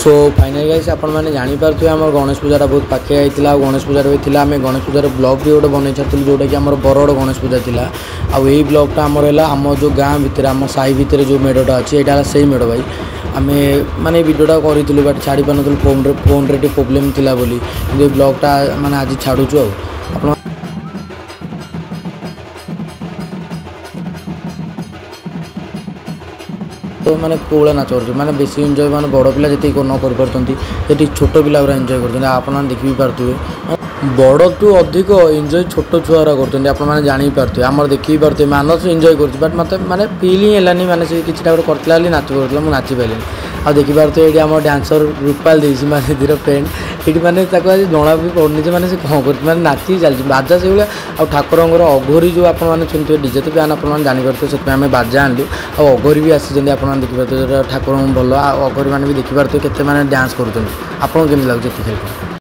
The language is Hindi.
सो फाइनाली गाइस आपण मैंने जानीपारे आम गणेश पूजा बहुत पाखे आई गणेश पूजा भी थी आम गणेश पूजार ब्लॉग भी गोटे बनई छाती जोटा कि आम बरगड़ गणेश पूजा थी आई ब्लॉगटा आमर है आम जो गाँ भितर आम साई भितर जो मेढ़टा अच्छी यहाँ से मेढ़ भाई आम माने भिडियोटा करूँ बट छाड़ी पार फोन रे प्रोब्लेम थी बोली कि ब्लॉगटा माने आज छाड़ुचु आप तो मैंने कौड़ा नाच कर मैंने बेसी एंजॉय मैंने बड़ पिला जी न कर छोट पिला एंजॉय कर आप देखी पारे बड़ टू अधिक एंजॉय छोट छुआरा कर जानी पारे आम देखी पारे मानस एंजॉय कर बट मत माने फील ही है माने से किसी करता नाच कर नाची पारे आ देखी पारे ये आम डांसर रूपाल देसी माने दीर फ्रेंड ये मैंने आज जना भी पड़नी मैंने से कौन कर नाची चलती बाजा से भाया ठाकुर अघोरी जो आपने शुणुवे डीजे तो प्यान आप जानीपारे से आम बाजा आनलु आ अघोरी भी आसी आप देखिए ठाकुर भल अघोरी मैंने भी देखिपारे के डांस कर आपको केमी लगे खेल।